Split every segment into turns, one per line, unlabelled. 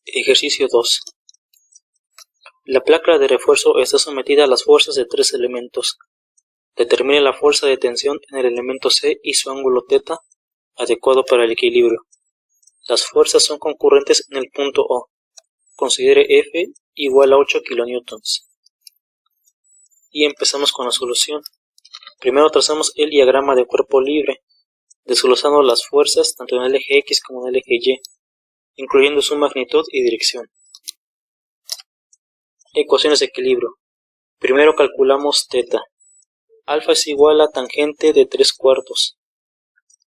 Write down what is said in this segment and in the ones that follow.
Ejercicio 2. La placa de refuerzo está sometida a las fuerzas de tres elementos. Determine la fuerza de tensión en el elemento C y su ángulo θ adecuado para el equilibrio. Las fuerzas son concurrentes en el punto O. Considere F igual a 8 kN. Y empezamos con la solución. Primero trazamos el diagrama de cuerpo libre, desglosando las fuerzas tanto en el eje X como en el eje Y, incluyendo su magnitud y dirección. Ecuaciones de equilibrio. Primero calculamos θ. Alfa es igual a tangente de 3/4.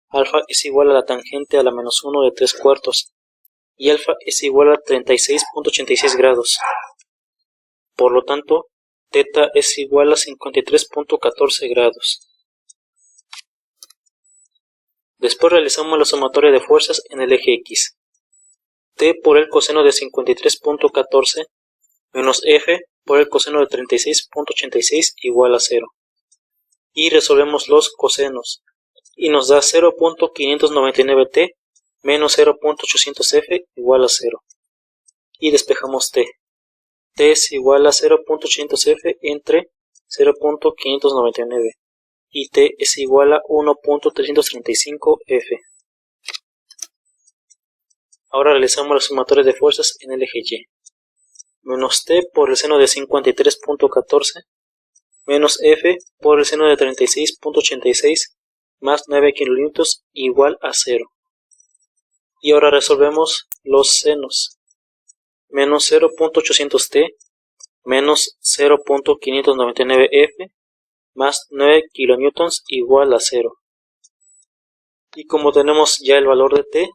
Alfa es igual a la tangente a la menos 1 de 3/4. Y alfa es igual a 36.86 grados. Por lo tanto, θ es igual a 53.14 grados. Después realizamos la sumatoria de fuerzas en el eje X. T por el coseno de 53.14 menos F por el coseno de 36.86 igual a 0. Y resolvemos los cosenos. Y nos da 0.599T menos 0.800F igual a 0. Y despejamos T. T es igual a 0.800F entre 0.599. Y T es igual a 1.335F. Ahora realizamos la sumatoria de fuerzas en el eje Y. Menos T por el seno de 53.14 menos F por el seno de 36.86 más 9 kN igual a 0. Y ahora resolvemos los senos. Menos 0.800T menos 0.599F más 9 kN igual a 0. Y como tenemos ya el valor de T,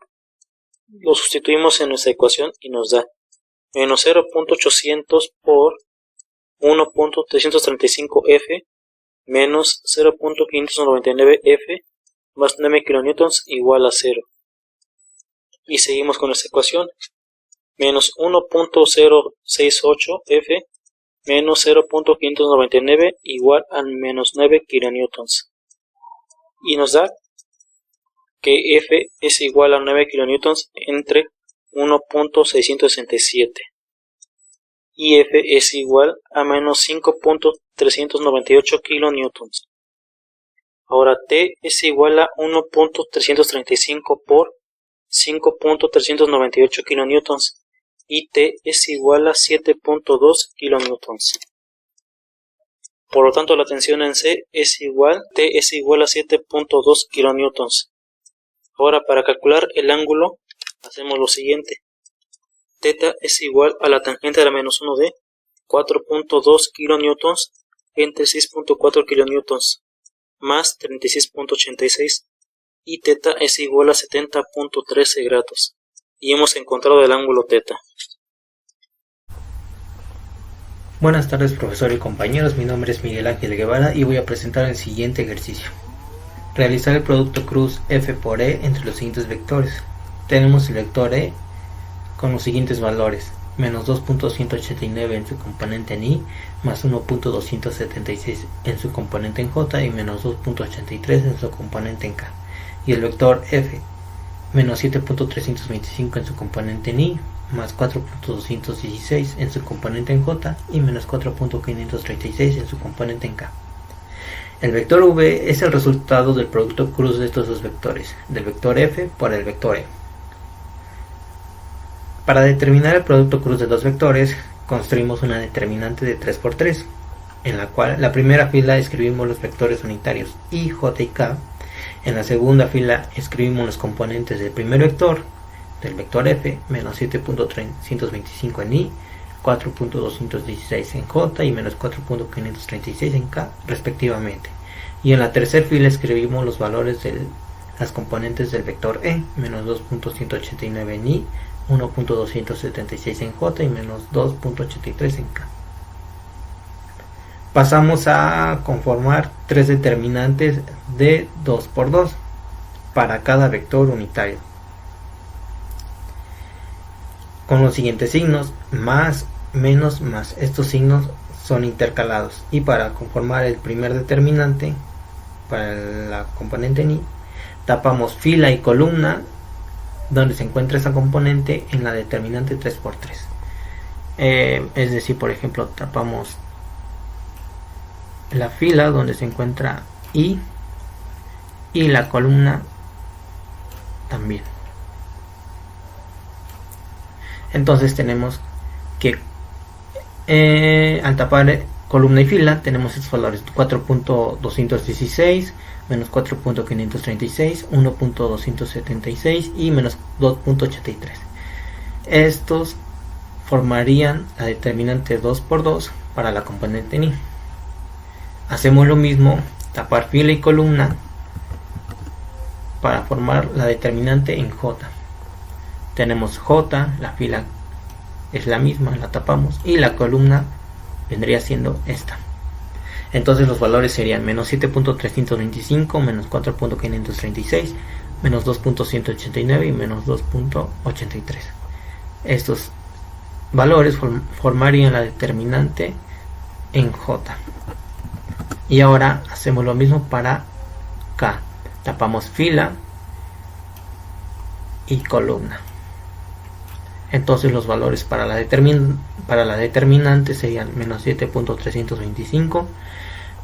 lo sustituimos en nuestra ecuación y nos da menos 0.800 por 1.335F menos 0.599F más 9 kN igual a 0. Y seguimos con esta ecuación. Menos 1.068F menos 0.599 igual a menos 9 kN. Y nos da que F es igual a 9 kN entre 1.667. Y F es igual a menos 5.398 kN. Ahora T es igual a 1.335 por 5.398 kN y T es igual a 7.2 kN. Por lo tanto, la tensión en C es igual, T es igual a 7.2 kN. Ahora, para calcular el ángulo, hacemos lo siguiente. θ es igual a la tangente a la menos 1 de 4.2 kN entre 6.4 kN más 36.86 y θ es igual a 70.13 grados. Y hemos encontrado el ángulo θ.
Buenas tardes, profesor y compañeros, mi nombre es Miguel Ángel Guevara y voy a presentar el siguiente ejercicio. Realizar el producto cruz F por E entre los siguientes vectores. Tenemos el vector E con los siguientes valores: menos 2.189 en su componente en I, más 1.276 en su componente en J y menos 2.83 en su componente en K. Y el vector F, menos 7.325 en su componente en I, más 4.216 en su componente en J y menos 4.536 en su componente en K. El vector V es el resultado del producto cruz de estos dos vectores, del vector F por el vector E. Para determinar el producto cruz de dos vectores, construimos una determinante de 3×3, en la cual la primera fila escribimos los vectores unitarios I, J y K. En la segunda fila escribimos los componentes del primer vector, del vector F, menos 7.325 en I, 4.216 en J y menos 4.536 en K, respectivamente. Y en la tercera fila escribimos los valores de las componentes del vector E, menos 2.189 en I, 1.276 en J y menos 2.83 en K. Pasamos a conformar tres determinantes de 2×2 para cada vector unitario, con los siguientes signos: más, menos, más. Estos signos son intercalados. Y para conformar el primer determinante para la componente en I, tapamos fila y columna donde se encuentra esa componente en la determinante 3×3. Es decir, por ejemplo, tapamos la fila donde se encuentra I y la columna también. Entonces tenemos que al tapar columna y fila tenemos estos valores: 4.216, menos 4.536, 1.276 y menos 2.83. Estos formarían la determinante 2×2 para la componente en I. Hacemos lo mismo, tapar fila y columna para formar la determinante en J. Tenemos J, la fila es la misma, la tapamos, y la columna vendría siendo esta. Entonces los valores serían menos 7.325, menos 4.536, menos 2.189 y menos 2.83. Estos valores formarían la determinante en J. Y ahora hacemos lo mismo para K. Tapamos fila y columna. Entonces los valores para la determinante serían menos 7.325,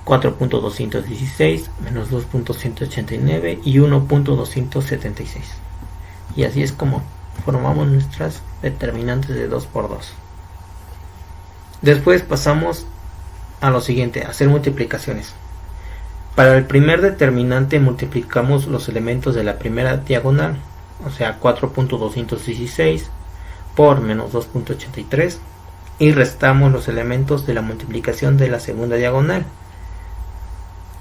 4.216, menos 2.189 y 1.276. Y así es como formamos nuestras determinantes de 2×2. Después pasamos a lo siguiente, hacer multiplicaciones. Para el primer determinante multiplicamos los elementos de la primera diagonal, o sea 4.216 por menos 2.83, y restamos los elementos de la multiplicación de la segunda diagonal,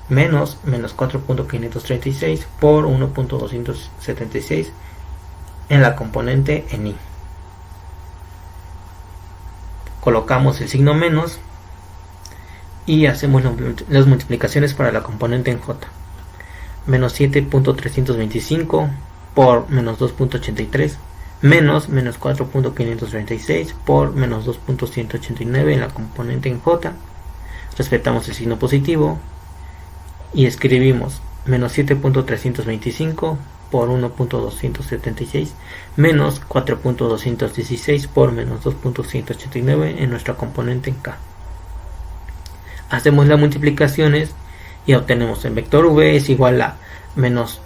menos 4.536 por 1.276 en la componente en I. Colocamos el signo menos y hacemos las multiplicaciones para la componente en J. Menos 7.325 por menos 2.83 menos 4.536 por menos 2.189 en la componente en J. Respetamos el signo positivo y escribimos menos 7.325 por 1.276 menos 4.216 por menos 2.189 en nuestra componente en K. Hacemos las multiplicaciones y obtenemos el vector V es igual a menos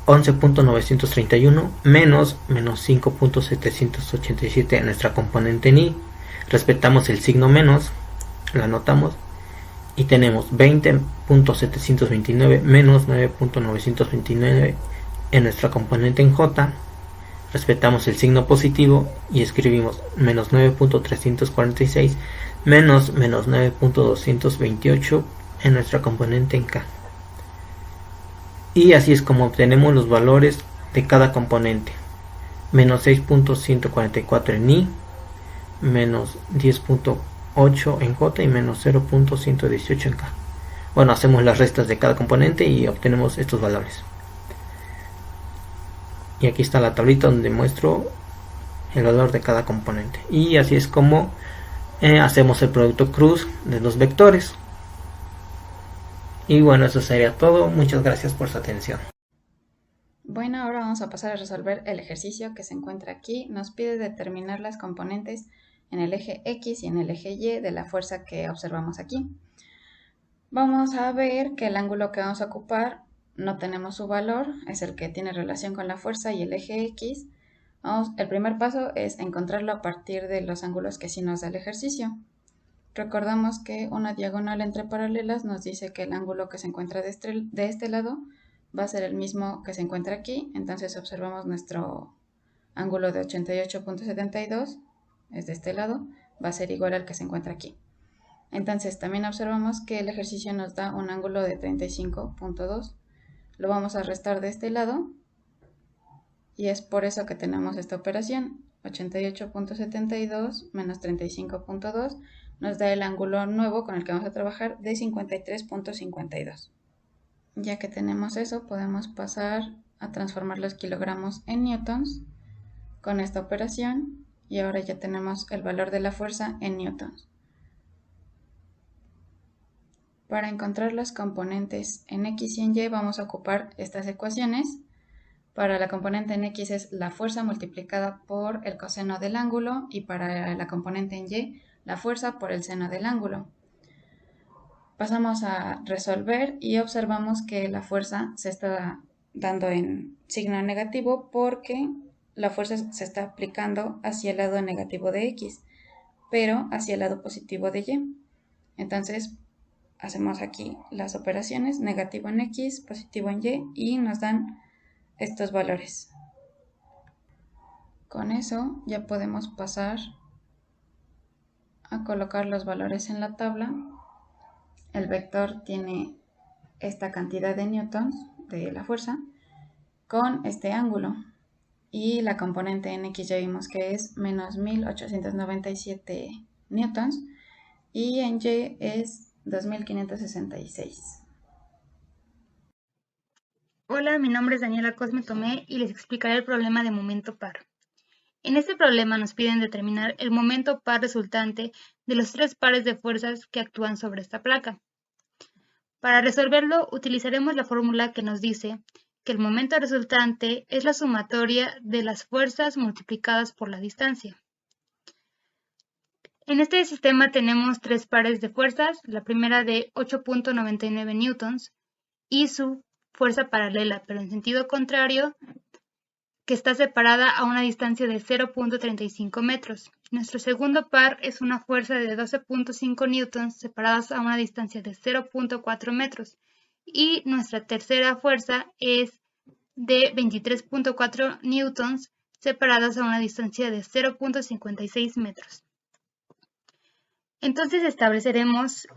11.931 menos 5.787 en nuestra componente en I. Respetamos el signo menos, lo anotamos y tenemos 20.729 menos 9.929 en nuestra componente en J. Respetamos el signo positivo y escribimos menos 9.346 menos 9.228 en nuestra componente en K. Y así es como obtenemos los valores de cada componente: menos 6.144 en I, menos 10.8 en J y menos 0.118 en K. Bueno, hacemos las restas de cada componente y obtenemos estos valores. Y aquí está la tablita donde muestro el valor de cada componente. Y así es como hacemos el producto cruz de los vectores. Y bueno, eso sería todo. Muchas gracias por su atención.
Bueno, ahora vamos a pasar a resolver el ejercicio que se encuentra aquí. Nos pide determinar las componentes en el eje X y en el eje Y de la fuerza que observamos aquí. Vamos a ver que el ángulo que vamos a ocupar no tenemos su valor, es el que tiene relación con la fuerza y el eje X. El primer paso es encontrarlo a partir de los ángulos que sí nos da el ejercicio. Recordamos que una diagonal entre paralelas nos dice que el ángulo que se encuentra de este lado va a ser el mismo que se encuentra aquí. Entonces observamos nuestro ángulo de 88.72, es de este lado, va a ser igual al que se encuentra aquí. Entonces también observamos que el ejercicio nos da un ángulo de 35.2. Lo vamos a restar de este lado y es por eso que tenemos esta operación. 88.72 menos 35.2 nos da el ángulo nuevo con el que vamos a trabajar de 53.52. Ya que tenemos eso, podemos pasar a transformar los kilogramos en newtons con esta operación y ahora ya tenemos el valor de la fuerza en newtons. Para encontrar los componentes en X y en Y vamos a ocupar estas ecuaciones. Para la componente en X es la fuerza multiplicada por el coseno del ángulo y para la componente en Y la fuerza por el seno del ángulo. Pasamos a resolver y observamos que la fuerza se está dando en signo negativo porque la fuerza se está aplicando hacia el lado negativo de X, pero hacia el lado positivo de Y. Entonces hacemos aquí las operaciones, negativo en X, positivo en Y, y nos dan estos valores. Con eso ya podemos pasar a colocar los valores en la tabla. El vector tiene esta cantidad de newtons de la fuerza con este ángulo, y la componente en X ya vimos que es menos 1897 newtons y en Y es 2566.
Hola, mi nombre es Daniela Cosme Tomé y les explicaré el problema de momento par. En este problema nos piden determinar el momento par resultante de los tres pares de fuerzas que actúan sobre esta placa. Para resolverlo utilizaremos la fórmula que nos dice que el momento resultante es la sumatoria de las fuerzas multiplicadas por la distancia. En este sistema tenemos tres pares de fuerzas, la primera de 8.99 newtons y su fuerza paralela, pero en sentido contrario, que está separada a una distancia de 0.35 metros. Nuestro segundo par es una fuerza de 12.5 newtons separadas a una distancia de 0.4 metros. Y nuestra tercera fuerza es de 23.4 newtons separadas a una distancia de 0.56 metros. Entonces estableceremos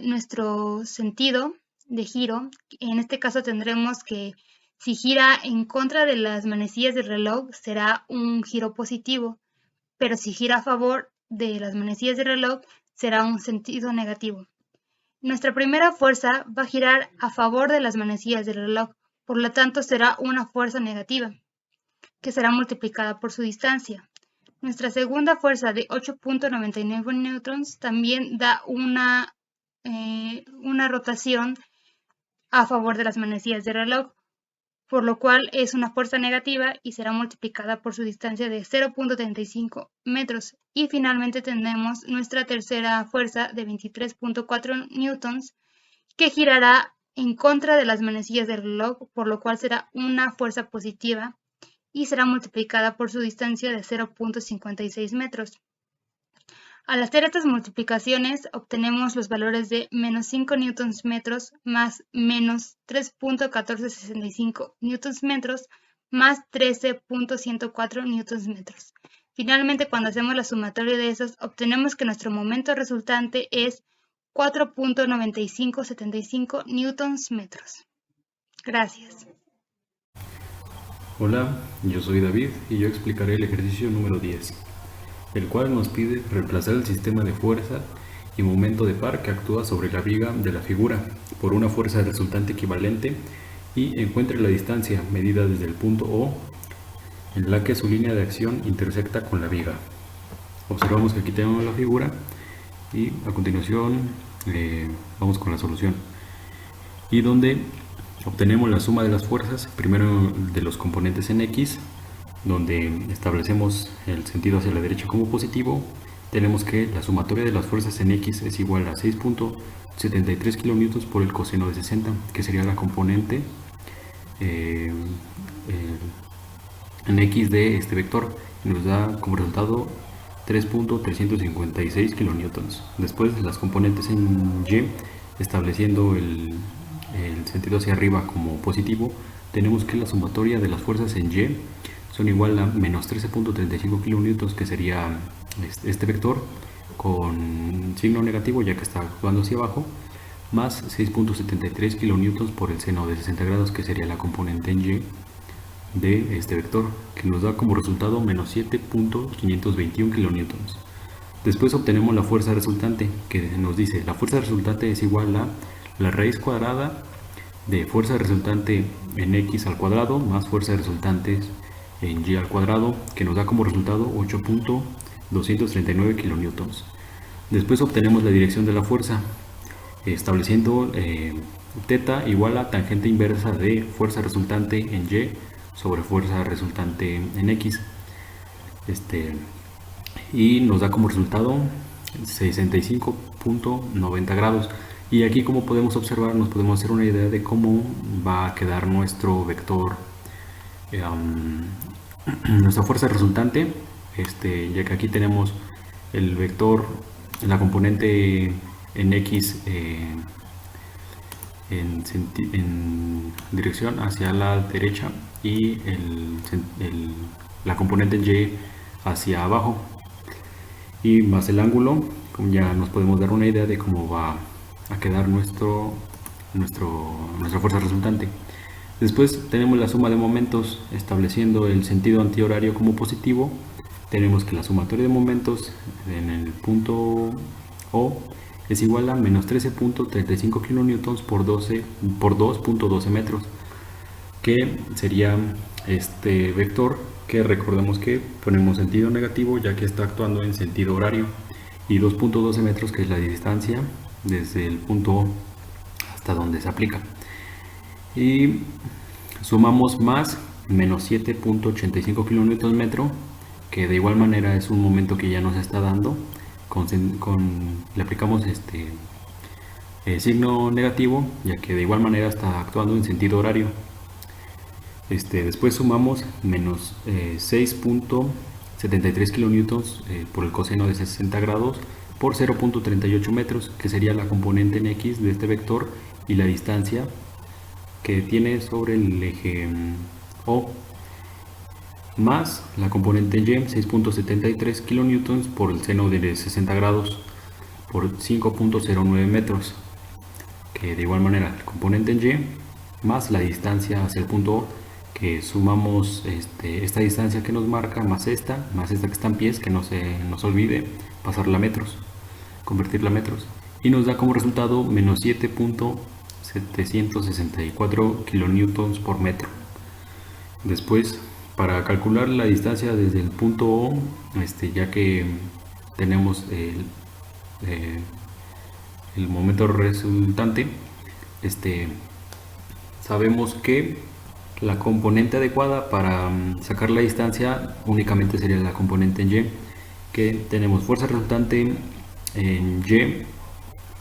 nuestro sentido de giro. En este caso tendremos que si gira en contra de las manecillas del reloj será un giro positivo, pero si gira a favor de las manecillas del reloj será un sentido negativo. Nuestra primera fuerza va a girar a favor de las manecillas del reloj, por lo tanto será una fuerza negativa, que será multiplicada por su distancia. Nuestra segunda fuerza de 8.99 newtons también da una rotación a favor de las manecillas del reloj, por lo cual es una fuerza negativa y será multiplicada por su distancia de 0.35 metros. Y finalmente tenemos nuestra tercera fuerza de 23.4 newtons que girará en contra de las manecillas del reloj, por lo cual será una fuerza positiva y será multiplicada por su distancia de 0.56 metros. Al hacer estas multiplicaciones obtenemos los valores de menos 5 newtons metros más menos 3.1465 newtons metros más 13.104 newtons metros. Finalmente, cuando hacemos la sumatoria de esos, obtenemos que nuestro momento resultante es 4.9575 newtons metros. Gracias.
Hola, yo soy David y yo explicaré el ejercicio número 10, el cual nos pide reemplazar el sistema de fuerza y momento de par que actúa sobre la viga de la figura por una fuerza resultante equivalente y encuentre la distancia medida desde el punto O en la que su línea de acción intersecta con la viga. Observamos que aquí tenemos la figura y a continuación vamos con la solución, y donde obtenemos la suma de las fuerzas, primero de los componentes en X, donde establecemos el sentido hacia la derecha como positivo. Tenemos que la sumatoria de las fuerzas en X es igual a 6.73 kN por el coseno de 60, que sería la componente en X de este vector, y nos da como resultado 3.356 kN. Después las componentes en Y, estableciendo el sentido hacia arriba como positivo, tenemos que la sumatoria de las fuerzas en Y son igual a menos 13.35 kN, que sería este vector con signo negativo ya que está actuando hacia abajo, más 6.73 kN por el seno de 60 grados, que sería la componente en Y de este vector, que nos da como resultado menos 7.521 kN. Después obtenemos la fuerza resultante, que nos dice la fuerza resultante es igual a la raíz cuadrada de fuerza resultante en X al cuadrado más fuerza resultante en Y al cuadrado, que nos da como resultado 8.239 kN. Después obtenemos la dirección de la fuerza, estableciendo θ igual a tangente inversa de fuerza resultante en Y sobre fuerza resultante en X. Y nos da como resultado 65.90 grados. Y aquí, como podemos observar, nos podemos hacer una idea de cómo va a quedar nuestro vector, nuestra fuerza resultante, ya que aquí tenemos el vector, la componente en X en dirección hacia la derecha y la componente en Y hacia abajo, y más el ángulo. Como ya nos podemos dar una idea de cómo va a quedar nuestra fuerza resultante. Después tenemos la suma de momentos, estableciendo el sentido antihorario como positivo. Tenemos que la sumatoria de momentos en el punto O es igual a menos 13.35 kilonewtons por 2.12 metros, que sería este vector, que recordemos que ponemos sentido negativo ya que está actuando en sentido horario, y 2.12 metros, que es la distancia desde el punto O hasta donde se aplica. Y sumamos más menos 7.85 kilonewtons metro, que de igual manera es un momento que ya nos está dando. Le aplicamos signo negativo, ya que de igual manera está actuando en sentido horario. Después sumamos menos 6.73 kilonewtons por el coseno de 60 grados por 0.38 metros, que sería la componente en X de este vector y la distancia que tiene sobre el eje O, más la componente en Y, 6.73 kilonewtons por el seno de 60 grados por 5.09 metros, que de igual manera el componente en Y más la distancia hacia el punto O, que sumamos esta distancia que nos marca más esta que está en pies, que no se nos olvide pasarla a metros, convertirla a metros, y nos da como resultado menos 7.764 kilonewtons por metro. Después, para calcular la distancia desde el punto O, ya que tenemos el momento resultante, sabemos que la componente adecuada para sacar la distancia únicamente sería la componente en Y, que tenemos fuerza resultante en Y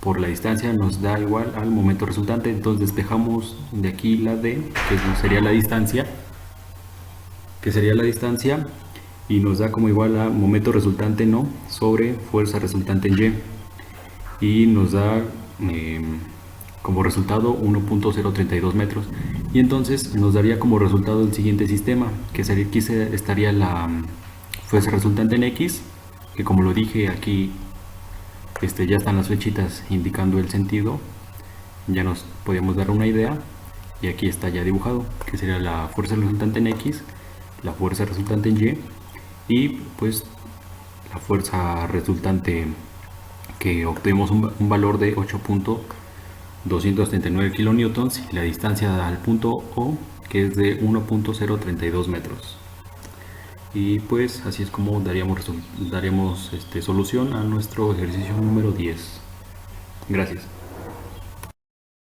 por la distancia nos da igual al momento resultante. Entonces despejamos de aquí la D, que sería la distancia, y nos da como igual a momento resultante no sobre fuerza resultante en Y, y nos da como resultado 1.032 metros. Y entonces nos daría como resultado el siguiente sistema, que sería, aquí estaría la fuerza resultante en X, que como lo dije aquí, ya están las flechitas indicando el sentido, ya nos podemos dar una idea, y aquí está ya dibujado, que sería la fuerza resultante en X, la fuerza resultante en Y pues la fuerza resultante, que obtenemos un valor de 8.239 kilonewtons, y la distancia al punto O, que es de 1.032 metros. Y pues así es como daríamos solución a nuestro ejercicio número 10. Gracias.